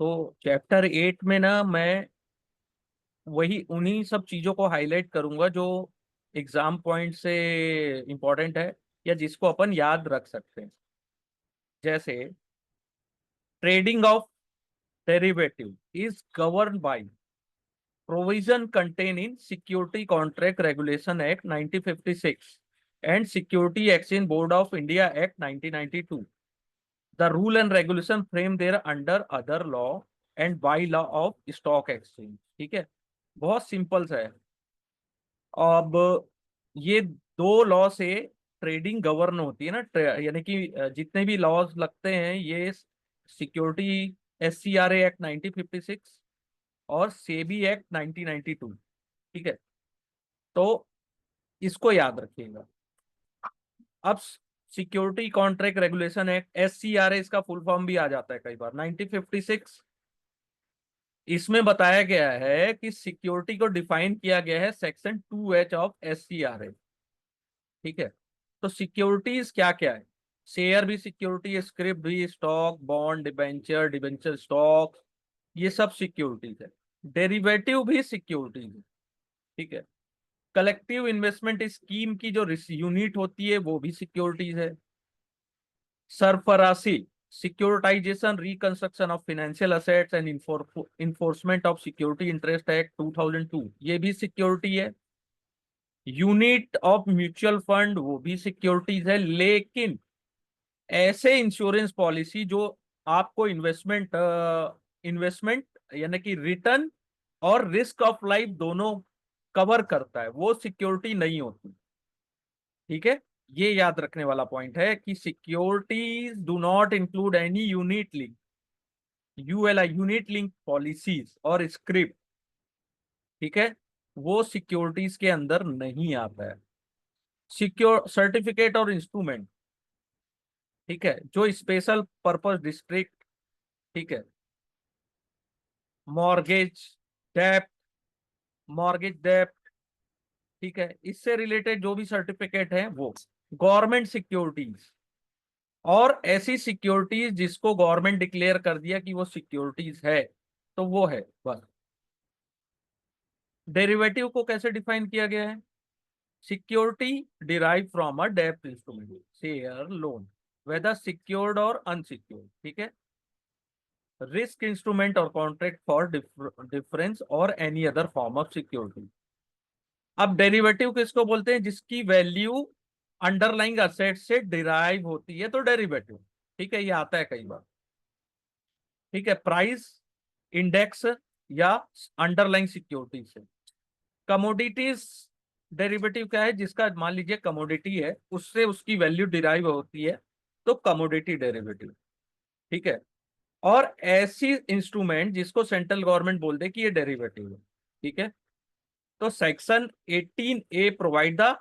तो चैप्टर 8 में ना मैं वही उन्हीं सब चीजों को हाईलाइट करूंगा जो एग्जाम पॉइंट से इम्पोर्टेंट है या जिसको अपन याद रख सकते हैं। जैसे trading of derivative is govern by provision contain in security contract regulation act 1956 and security exchange board of India act 1992। The rule and regulation frame there under other law and by law of stock exchange. ठीक है, बहुत simple सा है। अब ये दो law से trading govern होती है ना, यानी कि जितने भी लॉज लगते हैं ये सिक्योरिटी SCRA एक्ट 1956 और सेबी एक्ट 1992। ठीक है, तो इसको याद रखिएगा। अब security contract regulation act SCRA, इसका फुल फॉर्म भी आ जाता है कई बार 1956। इसमें बताया गया है कि सिक्योरिटी को डिफाइन किया गया है सेक्शन 2H ऑफ SCRA। ठीक है, तो सिक्योरिटीज क्या क्या है? शेयर भी सिक्योरिटी, स्क्रिप्ट भी, stock, bond, debenture, debenture stock, ये सब सिक्योरिटीज है। डेरिवेटिव भी सिक्योरिटीज है। ठीक है, कलेक्टिव इन्वेस्टमेंट स्कीम की जो यूनिट होती है वो भी सिक्योरिटीज है। SARFAESI, securitisation, reconstruction of financial assets and enforcement of security interest act 2002, ये भी सिक्योरिटी है। यूनिट ऑफ म्यूचुअल फंड, वो भी सिक्योरिटीज है। लेकिन ऐसे इंश्योरेंस पॉलिसी जो आपको इन्वेस्टमेंट यानी कि रिटर्न और रिस्क ऑफ लाइफ दोनों कवर करता है, वो सिक्योरिटी नहीं होती। ठीक है, ये याद रखने वाला पॉइंट है कि securities do not include any unit link policies और स्क्रिप्ट। ठीक है, वो सिक्योरिटीज के अंदर नहीं आता है। सिक्योर सर्टिफिकेट और इंस्ट्रूमेंट, ठीक है, जो स्पेशल पर्पस डिस्ट्रिक्ट, ठीक है, मॉर्गेज डेप्ट, मॉर्गेज डेप्ट, ठीक है, इससे रिलेटेड जो भी सर्टिफिकेट है वो गवर्नमेंट सिक्योरिटीज, और ऐसी सिक्योरिटीज जिसको गवर्नमेंट डिक्लेयर कर दिया कि वो सिक्योरिटीज है, तो वो है बस। डेरिवेटिव को कैसे डिफाइन किया गया है? सिक्योरिटी डिराइव फ्रॉम अ डेप्ट instrument, share, loan, whether secured और अनसिक्योर्ड। ठीक है, रिस्क इंस्ट्रूमेंट और कॉन्ट्रैक्ट फॉर डिफरेंस और any other form of security. अब डेरिवेटिव किसको बोलते हैं? जिसकी वैल्यू अंडरलाइंग असेट से डिराइव होती है, तो डेरिवेटिव। ठीक है, ये आता है कई बार। ठीक है, प्राइस इंडेक्स या अंडरलाइंग सिक्योरिटी से। कमोडिटीज डेरिवेटिव क्या है? जिसका मान लीजिए कमोडिटी है, उससे उसकी वैल्यू डिराइव होती है, तो कमोडिटी डेरिवेटिव। ठीक है, और ऐसी इंस्ट्रूमेंट जिसको सेंट्रल गवर्नमेंट बोल दे कि ये डेरिवेटिव है। ठीक है, तो section 18A provide the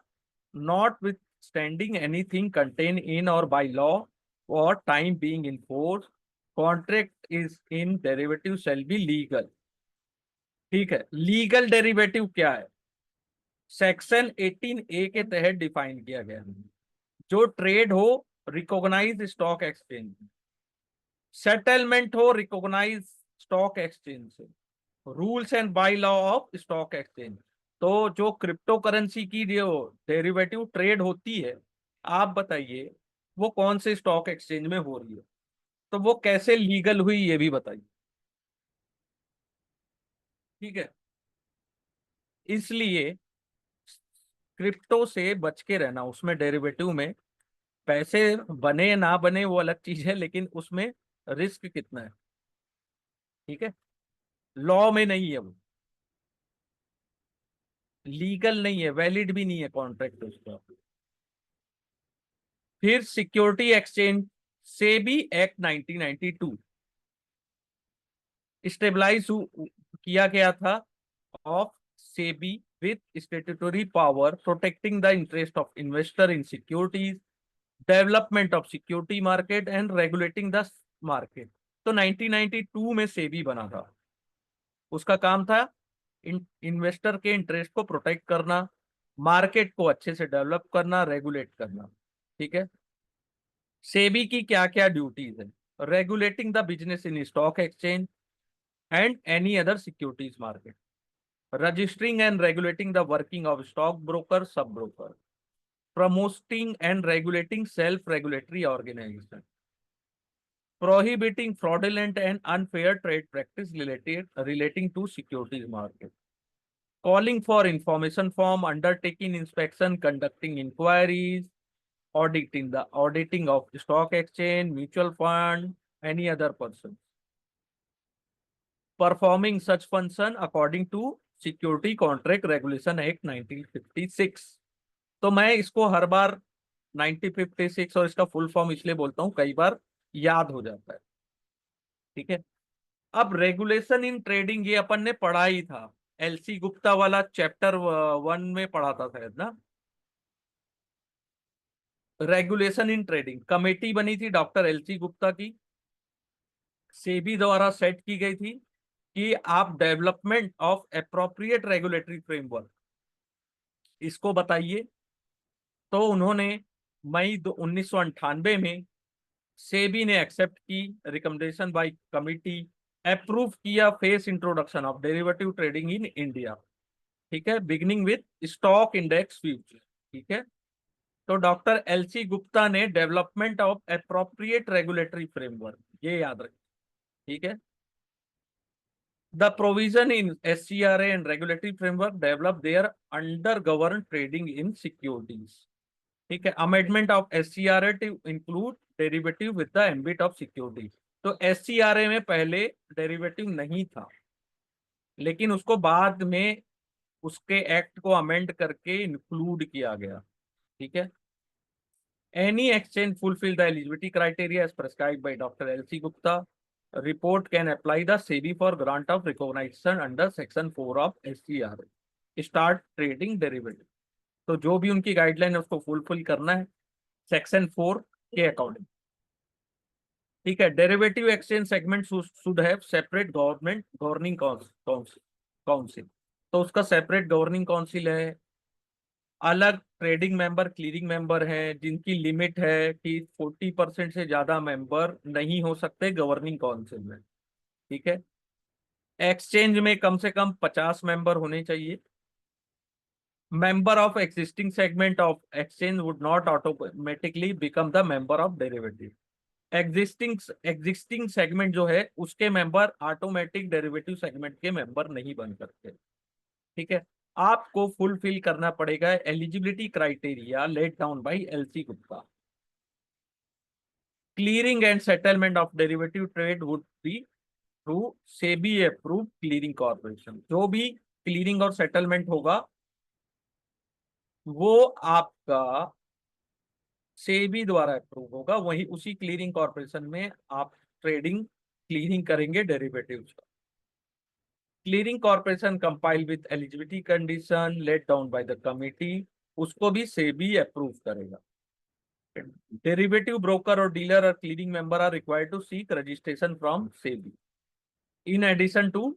notwithstanding anything contain in or by law or time being in force, contract is in derivative shall be legal. ठीक है, लीगल डेरिवेटिव क्या है? सेक्शन 18A के तहत डिफाइन किया गया है। जो ट्रेड हो रिकॉग्नाइज स्टॉक एक्सचेंज, सेटलमेंट हो रिकॉग्नाइज स्टॉक एक्सचेंज से, rules and by law of stock exchange. तो जो क्रिप्टो करेंसी की जो डेरिवेटिव ट्रेड होती है, आप बताइए वो कौन से स्टॉक एक्सचेंज में हो रही है, तो वो कैसे लीगल हुई ये भी बताइए। ठीक है, इसलिए क्रिप्टो से बच के रहना। उसमें डेरिवेटिव में पैसे बने ना बने वो अलग चीज है, लेकिन उसमें रिस्क कितना है। ठीक है, लॉ में नहीं है, वो लीगल नहीं है, वैलिड भी नहीं है कॉन्ट्रैक्ट उसका। फिर security exchange, SEBI act 1992 stabilize किया गया था of SEBI with statutory power protecting the interest of investor in securities, development of security market and regulating the market. तो 1992 में सेबी बना था। उसका काम था इन्वेस्टर के इंटरेस्ट को प्रोटेक्ट करना, मार्केट को अच्छे से डेवलप करना, रेगुलेट करना। ठीक है, सेबी की क्या क्या ड्यूटीज है? Regulating the business in stock exchange, and any other securities market. Registering and regulating the working of stockbroker, sub-broker. Promoting and regulating self-regulatory organization. Prohibiting fraudulent and unfair trade practice relating to securities market. Calling for information form, undertaking inspection, conducting inquiries, auditing of stock exchange, mutual fund, any other person. Performing such function according to security contract regulation act 1956। तो मैं इसको हर बार 1956 और इसका full form इसलिए बोलता हूं, कई बार याद हो जाता है। ठीक है, अब रेगुलेशन इन ट्रेडिंग ये अपन ने पढ़ा ही था, एलसी गुप्ता वाला चैप्टर 1 में पढ़ा था शायद ना। रेगुलेशन इन ट्रेडिंग कमेटी बनी थी डॉक्टर एलसी गुप्ता की, सेबी द्वारा सेट की गई थी कि आप development of appropriate regulatory framework इसको बताइए। तो उन्होंने मई 1998 में सेबी ने एक्सेप्ट की रिकमेंडेशन बाय कमिटी, अप्रूव किया phase introduction of derivative trading in India. ठीक है, beginning with stock index future. ठीक है, तो डॉक्टर एलसी गुप्ता ने development of appropriate regulatory framework, ये याद रखें। ठीक है, the provision in SCRA and regulatory framework develop there under govern trading in securities. ठीक है, amendment of SCRA to include derivative with the ambit of security. तो SCRA में पहले डेरिवेटिव नहीं था, लेकिन उसको बाद में उसके एक्ट को अमेंड करके इंक्लूड किया गया। ठीक है, any exchange fulfil the eligibility criteria as prescribed by doctor L C Gupta, report can apply the SEBI for grant of recognition under section 4 of SCRA, start trading derivative। तो जो भी उनकी गाइडलाइन है उसको फुलफिल करना है सेक्शन 4 के अकॉर्डिंग। ठीक है, derivative exchange segment should have separate government governing council. तो उसका सेपरेट गवर्निंग काउंसिल है, अलग ट्रेडिंग मेंबर क्लीयरिंग मेंबर हैं, जिनकी लिमिट है कि 40% से ज्यादा मेंबर नहीं हो सकते गवर्निंग काउंसिल में। ठीक है, एक्सचेंज में कम से कम 50 मेंबर होने चाहिए। Member of existing segment of exchange would not automatically become the member of derivative. Existing segment जो है उसके मेंबर ऑटोमेटिक डेरिवेटिव सेगमेंट के मेंबर नहीं बन सकते। ठीक है, आपको फुलफिल करना पड़ेगा eligibility criteria laid down by L C Gupta. Clearing and settlement of derivative trade would be through SEBI approve clearing corporation. जो भी क्लियरिंग और सेटलमेंट होगा वो आपका सेबी द्वारा अप्रूव होगा, वही उसी क्लियरिंग कॉर्पोरेशन में आप ट्रेडिंग क्लियरिंग करेंगे डेरिवेटिव्स का। Clearing corporation compile with eligibility condition laid down by the committee, उसको भी सेबी अप्रूव करेगा। डेरिवेटिव ब्रोकर और डीलर और clearing member are required to seek registration from SEBI in addition to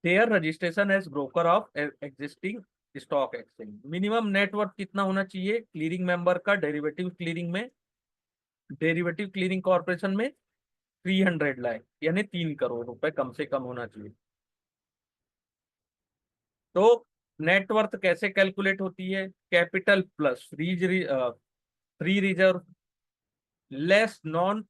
their registration as broker of existing stock exchange। Minimum net worth कितना होना चाहिए clearing member का derivative clearing corporation में 300 लाख यानी 3 करोड़ रुपए कम से कम होना चाहिए। तो नेटवर्थ कैसे कैलकुलेट होती है? Capital plus free reserve less non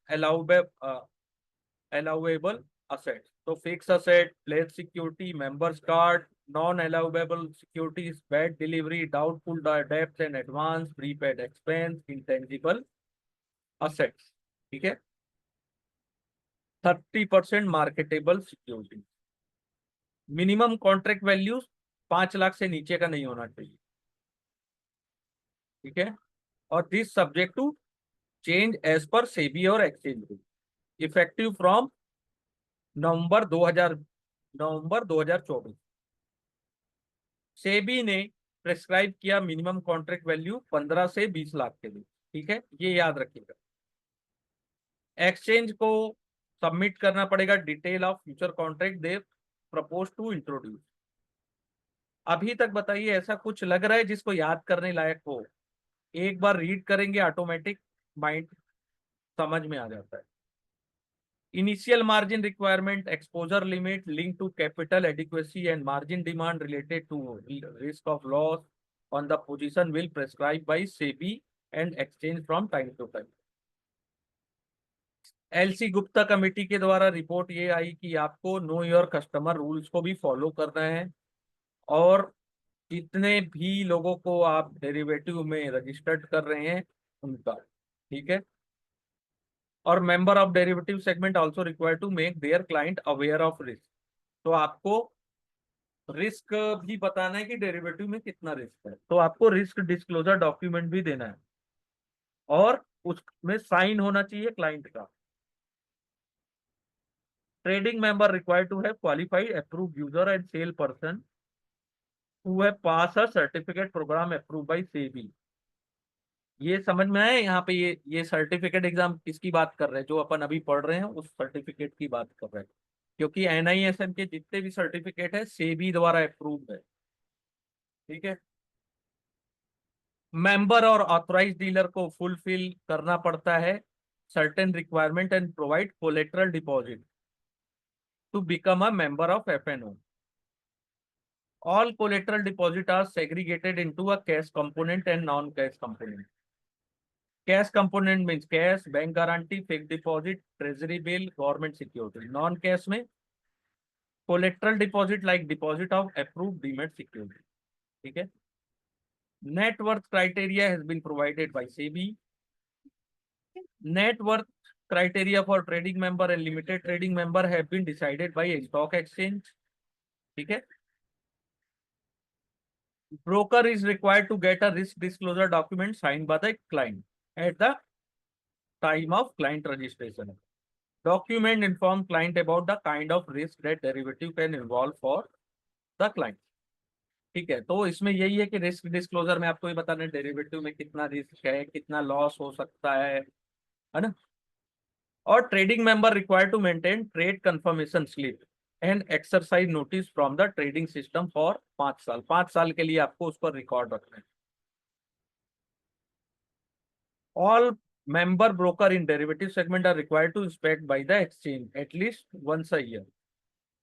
allowable asset. तो fix asset, place security, members card, non allowable securities, bad delivery, doubtful debts and advance, prepaid expense, intangible assets. ठीक है, 30% marketable security. Minimum contract value 5 lakh से नीचे का नहीं होना चाहिए। ठीक है, और this subject to change as per SEBI और exchange rule, effective from November 2024। SEBI ने प्रेस्क्राइब किया मिनिमम कॉन्ट्रैक्ट वैल्यू 15 से 20 लाख के लिए। ठीक है, ये याद रखिएगा। एक्सचेंज को सबमिट करना पड़ेगा detail of future contract they propose to introduce. अभी तक बताइए ऐसा कुछ लग रहा है जिसको याद करने लायक हो? एक बार रीड करेंगे ऑटोमेटिक माइंड समझ में आ जाता है। Initial margin requirement, exposure limit linked to capital adequacy and margin demand related to risk of loss on the position will prescribed by SEBI and exchange from time to time. LC Gupta committee के द्वारा report ये आई कि आपको know your customer rules को भी follow करना है और जितने भी लोगों को आप डेरिवेटिव में रजिस्टर्ड कर रहे हैं उनका, ठीक है। और member of derivative segment also required to make their client aware of risk. तो आपको रिस्क भी बताना है कि डेरिवेटिव में कितना रिस्क है, तो आपको रिस्क डिस्क्लोजर डॉक्यूमेंट भी देना है और उसमें साइन होना चाहिए क्लाइंट का। Trading member required to have qualified approved user and sale person who have pass a certificate programme approved by SEBI. ये समझ में आया यहाँ पे, ये सर्टिफिकेट एग्जाम किसकी बात कर रहे हैं, जो अपन अभी पढ़ रहे हैं उस सर्टिफिकेट की बात कर रहे हैं, क्योंकि एनआईएसएम के जितने भी सर्टिफिकेट है सेबी द्वारा अप्रूव्ड है, ठीक है। मेंबर और ऑथराइज डीलर को फुलफिल करना पड़ता है certain requirement and provide collateral deposit to become a member of FNO. All collateral deposit are segregated into a cash component and non cash component. Cash component means cash, bank guarantee, fix deposit, treasury bill, government security. Non cash में collateral deposit like deposit of approved demat security, ठीक है। Net worth criteria has been provided by SEBI. Net worth criteria for trading member and limited trading member have been decided by a stock exchange, ठीक है। Broker is required to get a risk disclosure document signed by the client at the time of client registration. Document inform client about the kind of risk that derivative can involve for the client, ठीक है। तो इसमें यही है कि risk disclosure में आपको ये बताना है डेरिवेटिव में कितना रिस्क है, कितना लॉस हो सकता है ना। और trading member required to maintain trade confirmation slip and exercise notice from the trading system for 5 साल। 5 साल के लिए आपको उस पर रिकॉर्ड रखना है। All member broker in derivative segment are required to inspect by the exchange at least once a year.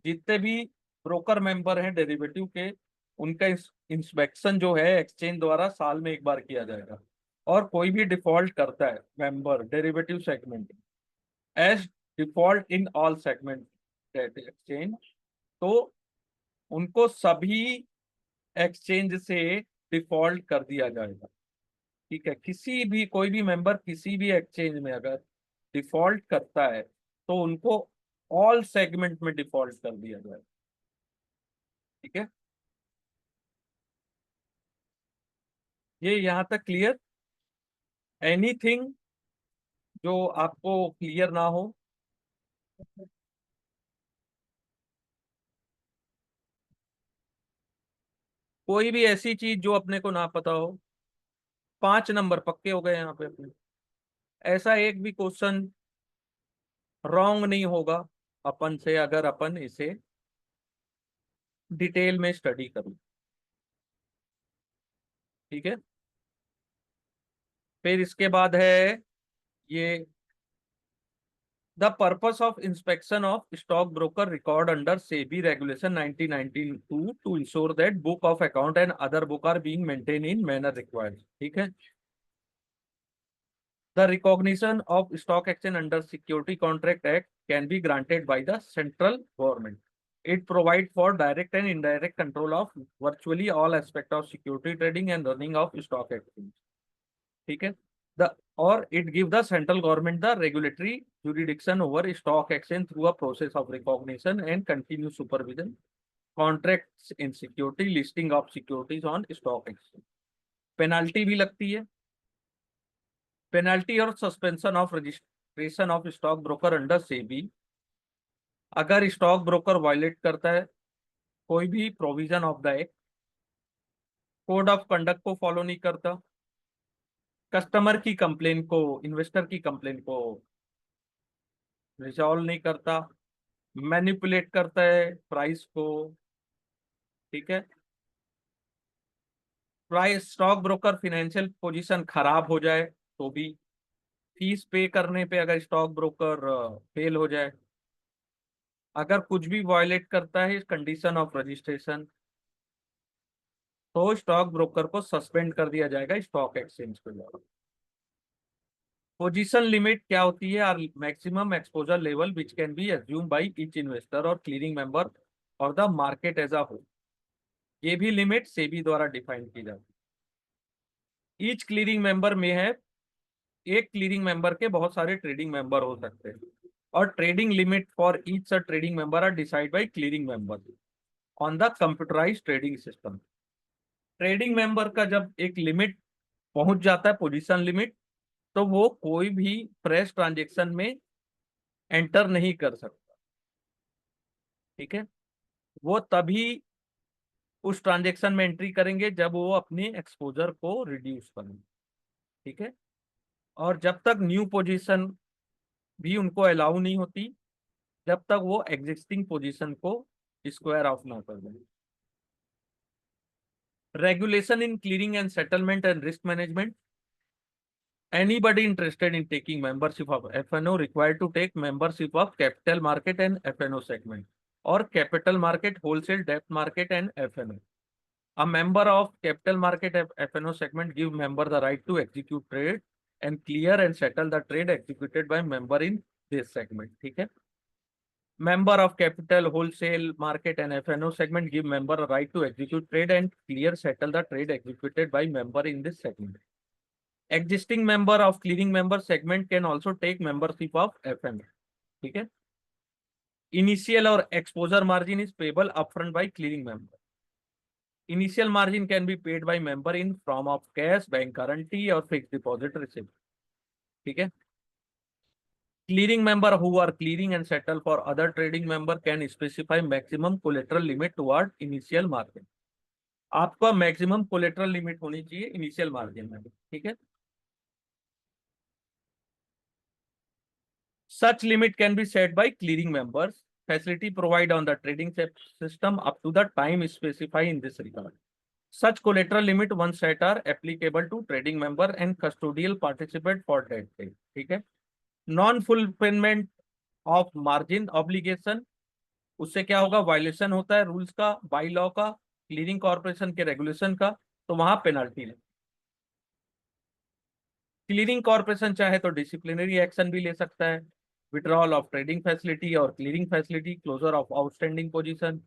जितने भी ब्रोकर मेंबर हैं डेरिवेटिव के, उनका इंस्पेक्शन जो है एक्सचेंज द्वारा साल में एक बार किया जाएगा। और कोई भी डिफॉल्ट करता है member derivative segment as default in all segment exchange, तो उनको सभी एक्सचेंज से डिफॉल्ट कर दिया जाएगा, ठीक है। किसी भी कोई भी मेंबर किसी भी एक्सचेंज में अगर डिफॉल्ट करता है तो उनको ऑल सेगमेंट में डिफॉल्ट कर दिया जाएगा, ठीक है। ये यहां तक क्लियर? एनीथिंग जो आपको क्लियर ना हो? कोई भी ऐसी चीज जो अपने को ना पता हो? 5 नंबर पक्के हो गए यहाँ पे अपने। ऐसा एक भी क्वेश्चन रॉन्ग नहीं होगा अपन से अगर अपन इसे डिटेल में स्टडी करूं, ठीक है। फिर इसके बाद है ये the purpose of inspection of stock broker record under SEBI regulation 1992 to ensure that book of account and other book are being maintain in manner required, ठीक है। The recognition of stock exchange under security contract act can be granted by the central government. It provides for direct and indirect control of virtually all aspects of security trading and running of stock exchange, ठीक है। The और it give the central government the regulatory jurisdiction over stock exchange through a process of recognition and continuous supervision, contracts in security, listing of securities on stock exchange। Penalty भी लगती है। Penalty और suspension of registration of stock broker under SEBI. अगर stock broker violet करता है कोई भी provision of the act, code of conduct को फॉलो नहीं करता, कस्टमर की कंप्लेन को, इन्वेस्टर की कंप्लेन को रिजॉल्व नहीं करता, मैनिपुलेट करता है प्राइस को, ठीक है। Price stock broker financial position खराब हो जाए तो भी, फीस पे करने पे अगर स्टॉक ब्रोकर फेल हो जाए, अगर कुछ भी वायलेट करता है कंडीशन ऑफ रजिस्ट्रेशन, तो स्टॉक ब्रोकर को सस्पेंड कर दिया जाएगा स्टॉक एक्सचेंज के द्वारा। पोजीशन लिमिट क्या होती है? Are maximum exposure level which can be assume by each investor और क्लीयरिंग मेंबर और the market as a whole. ये भी लिमिट सेबी द्वारा डिफाइन की जाती है। ईच क्लीयरिंग मेंबर में है, एक क्लीयरिंग मेंबर के बहुत सारे ट्रेडिंग मेंबर हो सकते हैं, और trading limit for each trading member are decide by clearing member on the computerised trading system. Trading member का जब एक लिमिट पहुंच जाता है, पोजीशन लिमिट, तो वो कोई भी फ्रेश ट्रांजेक्शन में एंटर नहीं कर सकता। ठीक है, वो तभी उस ट्रांजेक्शन में एंट्री करेंगे जब वो अपने एक्सपोजर को रिड्यूस करेंगे। ठीक है, और जब तक न्यू पोजीशन भी उनको अलाउ नहीं होती, जब तक वो एग्जिस्टिंग पोजीशन को स्क्वायर ऑफ ना कर दें। Regulation in clearing and settlement and risk management. Anybody interested in taking membership of FNO required to take membership of capital market and FNO segment, or capital market, wholesale debt market and FNO. A member of capital market FNO segment give member the right to execute trade and clear and settle the trade executed by member in this segment. ठीक है, member of capital, wholesale market and FNO segment give member a right to execute trade and clear settle the trade executed by member in this segment. Existing member of clearing member segment can also take membership of FM. ठीक है, initial और exposure margin is payable upfront by clearing member. Initial margin can be paid by member in form of cash, bank guarantee और fix deposit receipt. ठीक है, clearing member who are clearing and settle for other trading member can specify maximum collateral limit toward initial margin. आपका maximum collateral limit होनी चाहिए initial margin में। ठीक है, such limit can be set by clearing members. Facility provided on the trading system up to the time specified in this regard. Such collateral limit once set are applicable to trading member and custodial participant for that day. ठीक है, non fulfilment of margin obligation, उससे क्या होगा? Violation होता है rules का, by law का, clearing corporation के रेगुलेशन का, तो वहां पेनल्टी है। क्लीयरिंग कॉर्पोरेशन चाहे तो डिसिप्लिनरी एक्शन भी ले सकता है, विड्रॉल ऑफ ट्रेडिंग फैसिलिटी और clearing facility, closure of outstanding position,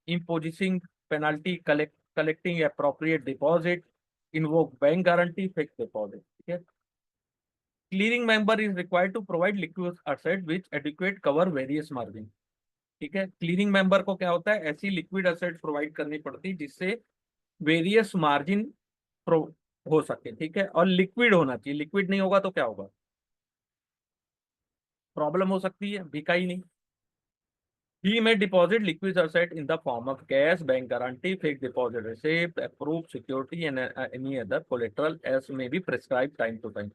imposing penalty, collecting appropriate deposit, invoke bank guarantee, fix deposit. ठीक है, clearing member is required to provide liquid asset which adequate cover various margin. ठीक है, clearing member को क्या होता है? ऐसी liquid asset provide करनी पड़ती है जिससे वेरियस मार्जिन हो सके। ठीक है, और लिक्विड होना चाहिए, लिक्विड नहीं होगा तो क्या होगा? प्रॉब्लम हो सकती है, बिका ही नहीं। He may deposit liquid asset in the form of cash, bank guarantee, fixed deposit receipt, approved security, and any other collateral as may be prescribed time to time.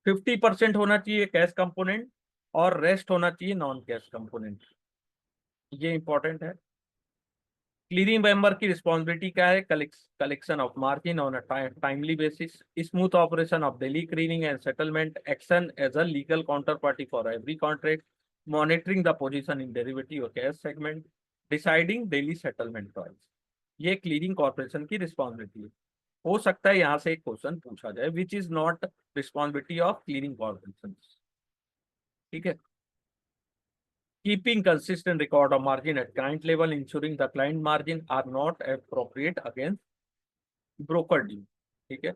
50% होना चाहिए कैश कंपोनेंट और rest होना चाहिए non cash component. ये important है। Clearing member की responsibility क्या है? Collection of margin on a timely basis, smooth operation of daily clearing and settlement, action as a legal counter party for every contract, monitoring the position in derivative और cash segment, deciding daily settlement price. ये clearing corporation की responsibility है। हो सकता है यहाँ से एक क्वेश्चन पूछा जाए, which is not responsibility of clearing corporation. ठीक है, keeping consistent record of margin at client level, ensuring the client margin are not appropriate against broker deal। ठीक है,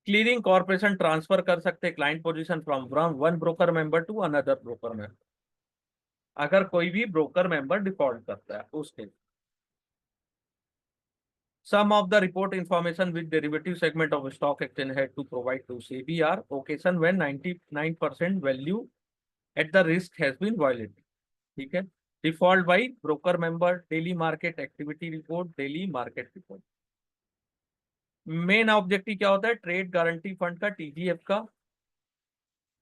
क्लीयरिंग कॉर्पोरेशन ट्रांसफर कर सकते client position from one broker member to another broker member, अगर कोई भी broker member default करता है उसके। Some of the report information which derivative segment of stock exchange had to provide to SEBI are occasion when 99% value at the risk has been violated। ठीक है, default by broker member, daily market activity report, daily market report. Main objective क्या होता है? Trade guarantee fund का, TGF का,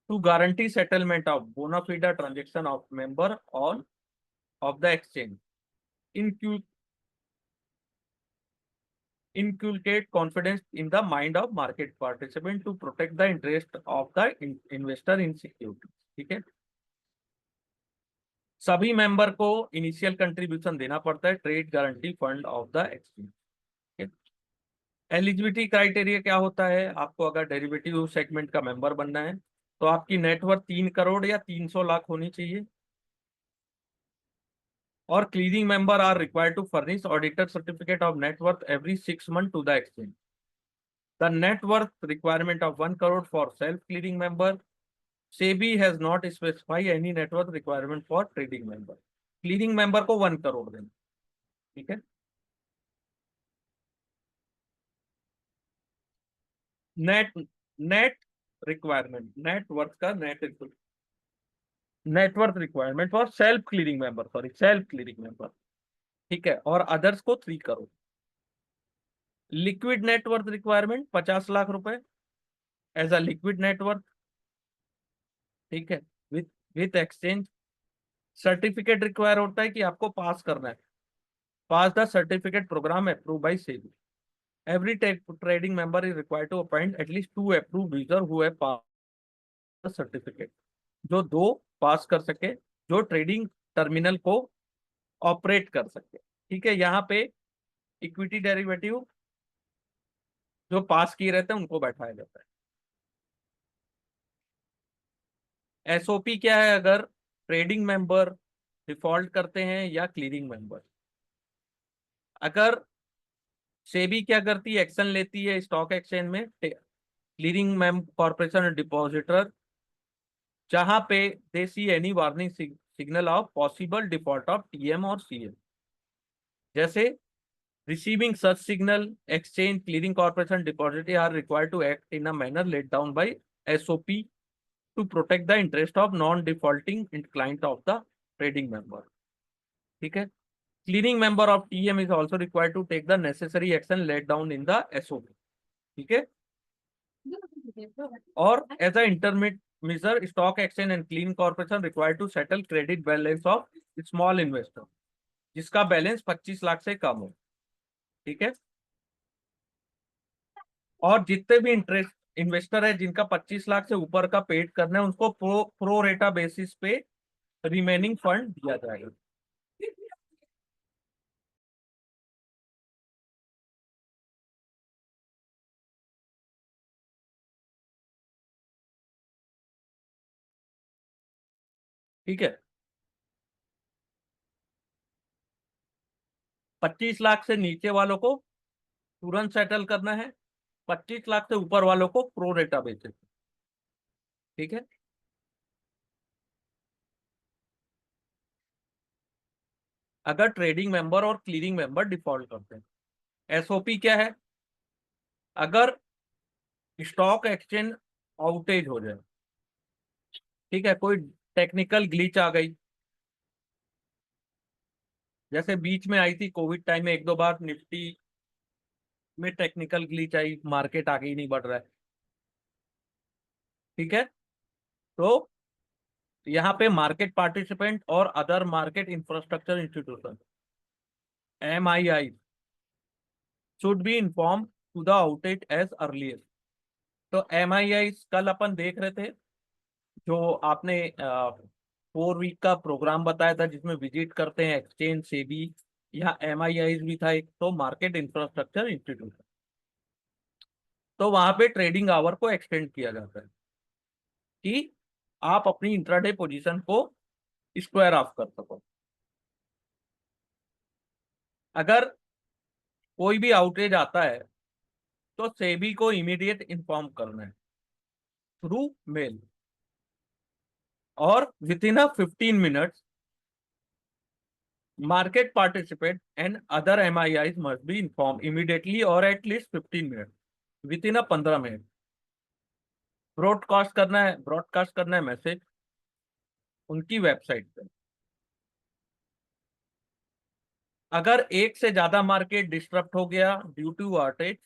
to guarantee settlement of bonafide transaction of member on of the exchange in inculcate confidence in the mind of market participant to protect the interest of the investor in security। ठीक है, सभी member को initial contribution देना पड़ता है trade guarantee fund of the exchange. Eligibility criteria क्या होता है, आपको अगर डेरिवेटिव सेगमेंट का मेंबर बनना है तो आपकी नेटवर्थ 3 करोड़ या 300 लाख होनी चाहिए, और clearing member are required to furnish auditor certificate of net worth every 6 month to the exchange. The net worth requirement of 1 crore for self clearing member. SEBI has not specified any net worth requirement for trading member। Clearing member को 1 करोड़ देना। ठीक है, net net requirement, net worth का net worth requirement for self clearing member, sorry self clearing member. ठीक है, और others को 3 crore. Liquid net worth requirement 50 lakh रुपए एज अ लिक्विड नेटवर्थ। ठीक है, with with exchange. Certificate require होता है कि आपको पास करना है, pass the certificate programme approve by SEBI। Every trading member is required to appoint at least 2 approved user who have passed the certificate। जो 2 पास कर सके, जो ट्रेडिंग टर्मिनल को ऑपरेट कर सके। ठीक है, यहाँ पे इक्विटी डेरिवेटिव जो पास किए रहते हैं उनको बैठाया जाता है। SOP क्या है, अगर ट्रेडिंग मेंबर डिफॉल्ट करते हैं या क्लीयरिंग मेंबर, अगर सेबी क्या करती है, एक्शन लेती है स्टॉक एक्सचेंज में क्लीयरिंग कॉर्पोरेशन डिपॉजिटर, जहां पे they see any warning signal of possible default of TM और CM। जैसे receiving such signal, exchange clearing corporation depository are required to act in a manner laid down by SOP to protect the interest of non defaulting client of the trading member. ठीक है, clearing member of TM is also required to take the necessary action let down in the SOP। ठीक है, और as a intermediate measure stock exchange and clean corporation required to settle credit balance of small investor जिसका balance 25 lakh से कम हो। ठीक है, और जितने भी इंटरेस्ट इन्वेस्टर है जिनका 25 लाख से ऊपर का पेड करना है उनको प्रो रेटा बेसिस पे रिमेनिंग फंड दिया जाएगा। ठीक है, 25 लाख से नीचे वालों को तुरंत सेटल करना है, 25 लाख से ऊपर वालों को प्रो रेटा बेसिस। ठीक है, अगर ट्रेडिंग मेंबर और क्लीयरिंग मेंबर डिफॉल्ट करते हैं, SOP क्या है, अगर स्टॉक एक्सचेंज आउटेज हो जाए, ठीक है, कोई टेक्निकल ग्लिच आ गई, जैसे बीच में आई थी कोविड टाइम में 1-2 बार निफ्टी में टेक्निकल ग्लिच आई, मार्केट आगे ही नहीं बढ़ रहा है। ठीक है, तो यहाँ पे मार्केट पार्टिसिपेंट और other market infrastructure institution MII should be inform to the outage as earlier. तो MII कल अपन देख रहे थे, जो आपने 4 वीक का प्रोग्राम बताया था जिसमें विजिट करते हैं एक्सचेंज से भी, यहाँ MII भी था एक, तो मार्केट इंफ्रास्ट्रक्चर इंस्टीट्यूट। तो वहां पे ट्रेडिंग आवर को एक्सटेंड किया जाता है कि आप अपनी इंट्राडे पोजीशन को स्क्वायर ऑफ कर सको। अगर कोई भी आउटेज आता है तो सेबी को इमीडिएट इन्फॉर्म करना है थ्रू मेल, और with in 15 minutes market participant and other MIIs must be informed immediately or at least 15 minutes within a 15 minute. Broadcast करना है मैसेज उनकी वेबसाइट पे। अगर एक से ज्यादा मार्केट डिस्टर्ब हो गया ड्यू टू आउटेज,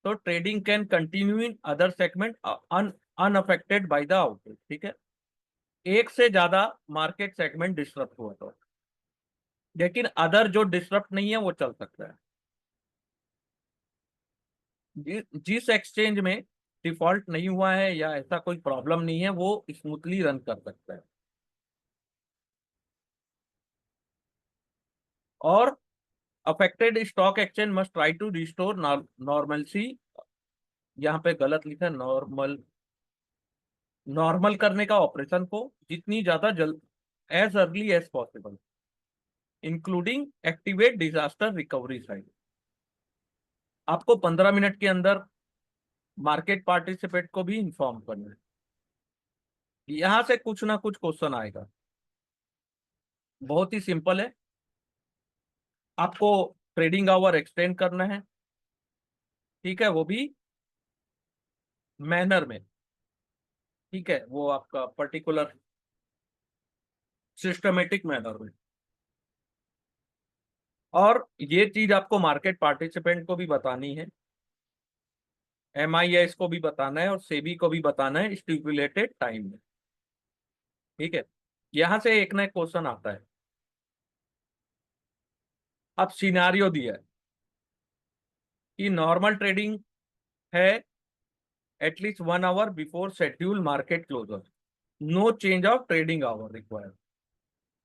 तो trading can continue in other segment unaffected by the outage. ठीक है, एक से ज्यादा मार्केट सेगमेंट डिस्टर्ब हुआ तो, लेकिन अदर जो डिस्टर्ब नहीं है वो चल सकता है। जिस एक्सचेंज में डिफॉल्ट नहीं हुआ है या ऐसा कोई प्रॉब्लम नहीं है, वो स्मूथली रन कर सकता है। और affected stock exchange must try to restore normalcy, यहाँ पे गलत लिखा है, नॉर्मल, नॉर्मल करने का ऑपरेशन को जितनी ज्यादा जल्द, as early as possible, including activate disaster recovery site. आपको 15 मिनट के अंदर मार्केट पार्टिसिपेट को भी इंफॉर्म करना है। यहां से कुछ ना कुछ क्वेश्चन आएगा, बहुत ही सिंपल है। आपको ट्रेडिंग आवर एक्सटेंड करना है, ठीक है, वो भी मैनर में, ठीक है, वो आपका पर्टिकुलर सिस्टमेटिक मैनर में। और ये चीज आपको मार्केट पार्टिसिपेंट को भी बतानी है, MIS को भी बताना है और सेबी को भी बताना है स्टिपुलेटेड टाइम में, ठीक है। यहां से एक ना एक क्वेश्चन आता है। अब सिनारियो दिया है कि नॉर्मल ट्रेडिंग है at least 1 hour before schedule market closure, no change of trading hour required,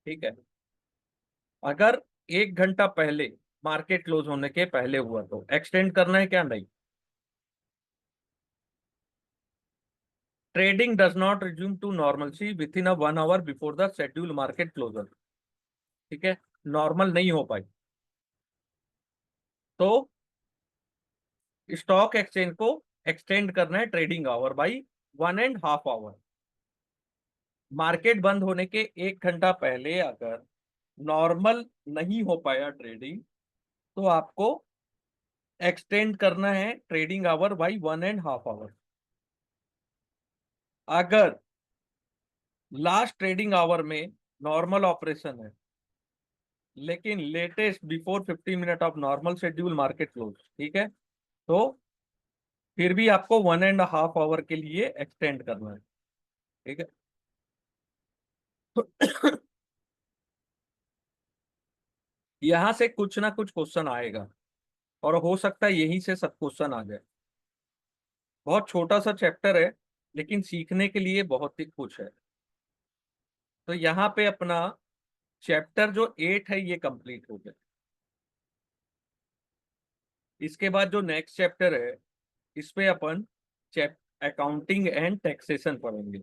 ठीक है। अगर 1 घंटा पहले, मार्केट क्लोज होने के पहले हुआ तो एक्सटेंड करना है क्या? नहीं। Trading does not resume to normalcy within 1 hour before the schedule market closure, ठीक है, नॉर्मल नहीं हो पाई तो स्टॉक एक्सचेंज को एक्सटेंड करना है trading hour by 1.5 hour. Market बंद होने के 1 घंटा पहले अगर नॉर्मल नहीं हो पाया ट्रेडिंग, तो आपको एक्सटेंड करना है ट्रेडिंग आवर बाई 1.5 आवर। अगर लास्ट ट्रेडिंग आवर में नॉर्मल ऑपरेशन है लेकिन latest before 15 minute of normal schedule market close, ठीक है, तो फिर भी आपको 1.5 आवर के लिए एक्सटेंड करना है, ठीक है। तो यहां से कुछ ना कुछ क्वेश्चन आएगा और हो सकता है यहीं से सब क्वेश्चन आ जाए। बहुत छोटा सा चैप्टर है लेकिन सीखने के लिए बहुत ही कुछ है। तो यहाँ पे अपना चैप्टर जो 8 है ये कंप्लीट हो गया। इसके बाद जो नेक्स्ट चैप्टर है इस पे अपन चैप अकाउंटिंग एंड टैक्सेशन पढ़ेंगे।